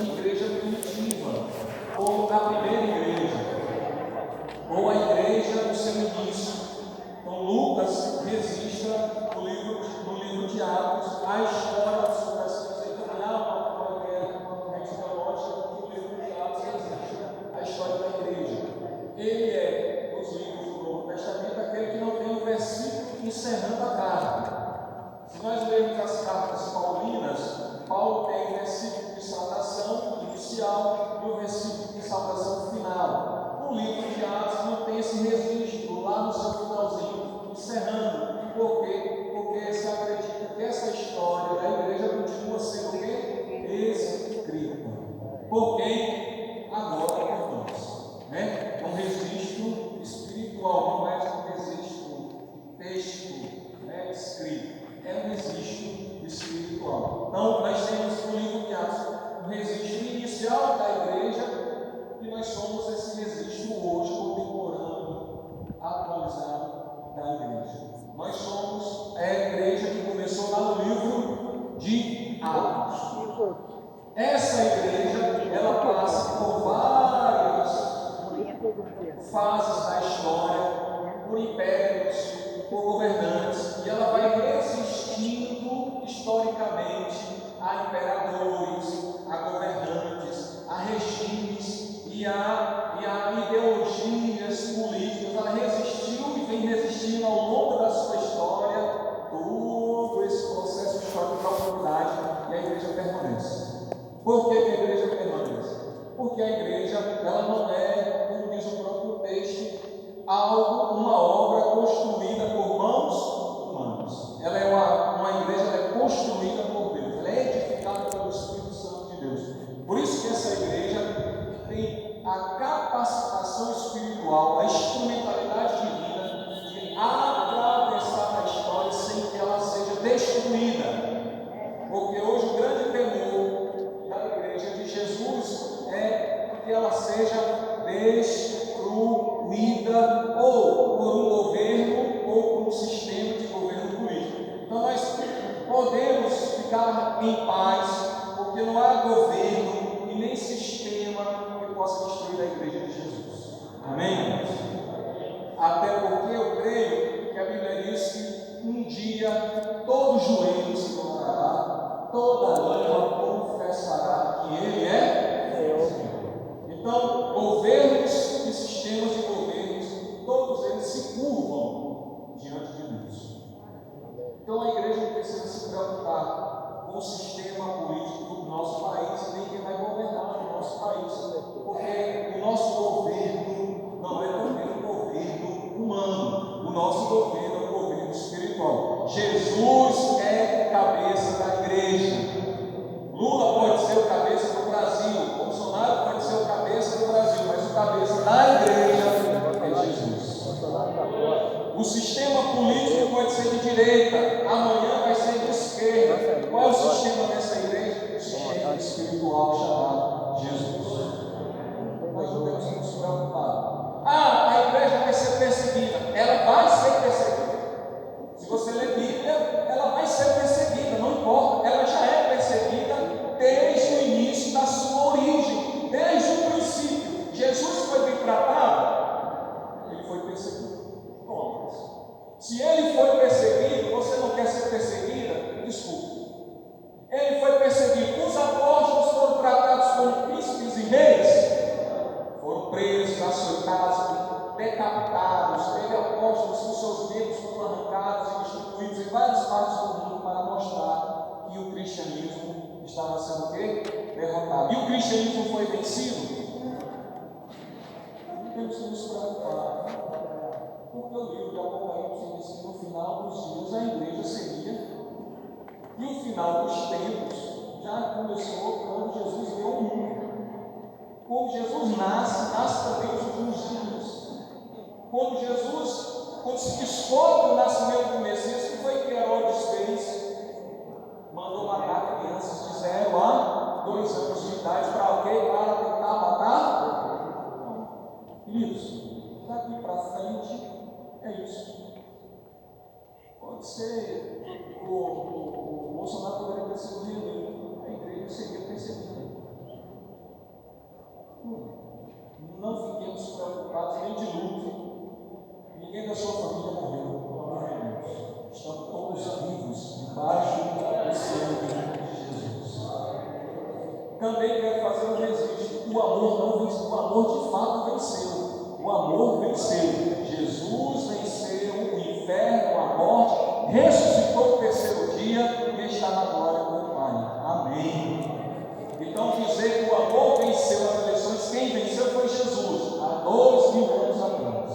igreja primitiva, ou na primeira igreja, ou a igreja no seu início. Então, Lucas registra no livro de Atos a história das conversões. Ele também há uma corrente teológica que o livro de Atos registra a história da igreja. Ele é, nos livros do Novo Testamento, aquele que não tem o versículo encerrando a carta. Se nós lermos as cartas paulinas, Paulo tem o versículo de saudação inicial e o versículo de saudação final. No livro de Atos não tem esse registro lá no seu finalzinho, encerrando. Por quê? Porque se acredita que essa história da igreja continua sendo o quê? Escrita. Por quem? Agora por nós. Né? É um registro espiritual, não é um registro texto, né, escrito. É um registro espiritual. Então, nós temos no livro de Atos um registro inicial da igreja e nós somos esse registro hoje, contemporâneo, atualizado da igreja. Nós somos a igreja que começou lá no livro de Atos. Essa igreja, ela passa por várias fases da história, por impérios, por governantes, e ela vai resistindo historicamente a imperadores, a governantes, a regimes e a ideologias políticas. Ela resistiu e vem resistindo ao longo da sua história, todo esse processo histórico da humanidade, e a igreja permanece. Por que a igreja permanece? Porque a igreja, ela não é, como diz o próprio texto, uma obra construída por mãos humanas. Ela é uma igreja, ela é construída por Deus, ela é edificada pelo Espírito Santo de Deus. Por isso que essa igreja tem a capacitação espiritual, a instrumentalidade divina de atravessar a história sem que ela seja destruída. Porque hoje o grande temor da igreja de Jesus é que ela seja destruída, ou por um governo ou por um sistema de governo político. Então nós podemos ficar em paz, porque não há governo e nem sistema que possa destruir a igreja de Jesus. Amém? Até porque eu creio que a Bíblia diz que um dia todo joelho se dobrará, toda língua confessará que Ele é Deus. Então, governos e sistemas de governos, todos eles se curvam diante de Deus. Então, a igreja não precisa se preocupar com o sistema político do nosso país, nem quem vai governar o nosso país, porque o nosso governo não é também um governo humano, o nosso governo é um governo espiritual. Jesus é o cabeça da igreja. Lula pode ser o cabeça do Brasil, Bolsonaro pode ser o cabeça do Brasil, mas o cabeça da igreja é Jesus. O sistema político pode ser de direita, amanhã vai ser de esquerda. Qual é o sistema dessa igreja? O sistema espiritual chamado Jesus. Nós não temos que nos preocupar. A igreja vai ser perseguida. Ela vai ser perseguida. Se você ler Bíblia, ela vai ser perseguida, não importa. Ela já é perseguida desde o início da sua origem, desde o princípio. Jesus foi bem tratado, ele foi perseguido. Se ele foi perseguido, você não quer ser perseguida? Desculpe. Ele foi perseguido. Os apóstolos foram tratados como príncipes e reis. Foram presos, açoitados, decapitados. Teve apóstolos que seus membros foram arrancados e distribuídos em várias partes do mundo para mostrar que o cristianismo estava sendo o quê? Derrotado. E o cristianismo foi vencido? Não temos que nos preocupar. Porque o livro de Apocalipse diz que no final dos dias a igreja seria, e o final dos tempos já começou quando Jesus veio ao mundo. Quando Jesus nasce também os últimos dias. Quando se descobre o nascimento do Messias, o que foi que Herodes fez? Mandou matar crianças de 0 a 2 anos de idade para alguém, para tentar matar? Isso. Daqui para frente é isso. Pode ser o Bolsonaro poderia ter sido reeleito, a igreja seria perseguida. não fiquemos preocupados nem de luto. Ninguém da sua família morreu, pelo amor de Deus. Estão todos vivos debaixo do sangue de Jesus. Também quero fazer um registro. O amor não venceu, o amor de fato venceu. O amor venceu. Jesus venceu o inferno, a morte, ressuscitou o terceiro dia e está na glória com o Pai. Amém. Então dizer que o amor venceu as eleições, quem venceu foi Jesus, há 2000 anos atrás.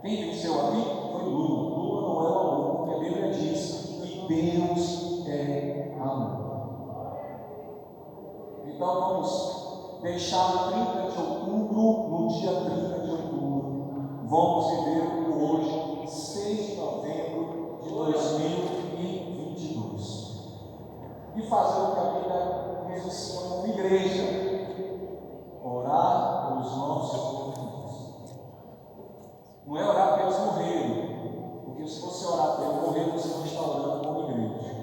Quem venceu ali foi Lula. Lula não é o amor, porque a Bíblia diz que Deus é amor. Então vamos deixar o 30 de outubro, no dia 30 de outubro, vamos viver o hoje, 6 de novembro de 2022. E fazer o que a Bíblia nos ensina como igreja: orar pelos nossos mortos. Não é orar pelos morreram, porque se você orar pelos morreram, você não está orando como igreja.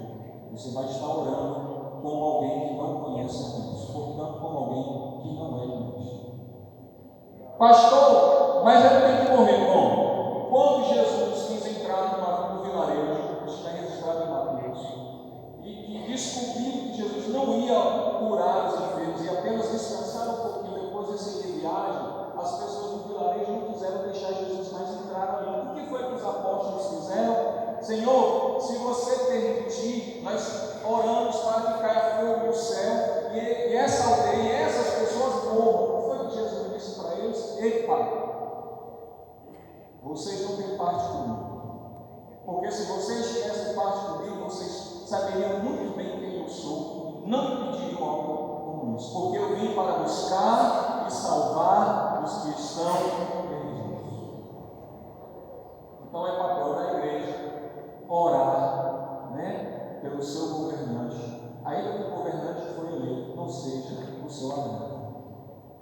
Você vai estar orando como alguém que não conhece a Deus, portanto, como alguém que não é igreja. Pastor, mas eu tenho que morrer. Bom, quando Jesus quis entrar no vilarejo, está registrado em Mateus, e descobriu que Jesus não ia curar os enfermos e apenas descansar um pouquinho depois de seguir viagem, as pessoas do vilarejo não quiseram deixar Jesus mais entrar ali. O que foi que os apóstolos fizeram? Senhor, se você permitir, nós oramos para que caia fogo do céu e essa aldeia e essas pessoas morram. O que foi que Jesus disse para eles? Ei, Pai, vocês não têm parte comigo, porque se vocês tivessem parte comigo, vocês saberiam muito bem quem eu sou, não me pediriam algo como isso, porque eu vim para buscar e salvar os que estão perdidos. Então é papel da igreja orar, pelo seu governante, ainda que o governante que foi eleito não seja o seu amigo,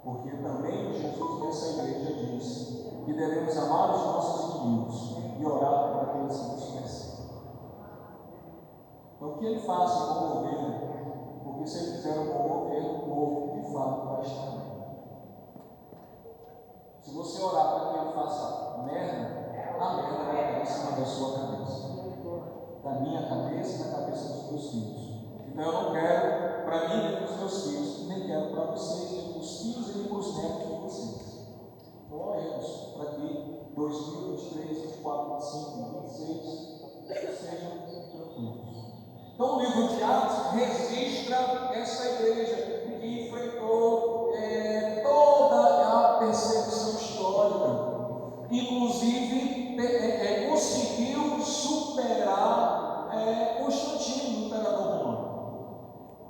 porque também Jesus nessa igreja disse que devemos amar os nossos inimigos e orar para aqueles que nos perseguem. Então que ele faça um bom governo, porque se ele fizer um bom governo, o povo de fato vai estar bem. Se você orar para que ele faça merda, a merda vai cair em cima da sua cabeça, da minha cabeça e da cabeça dos meus filhos. Então eu não quero para mim nem para os meus filhos, nem quero para vocês, nem para os filhos e nem para os netos de vocês. Então oremos para que 2023, 2024, 2025, 2026 sejam tranquilos. Então o livro de Atos registra essa igreja que enfrentou toda a perseguição histórica, inclusive conseguiu superar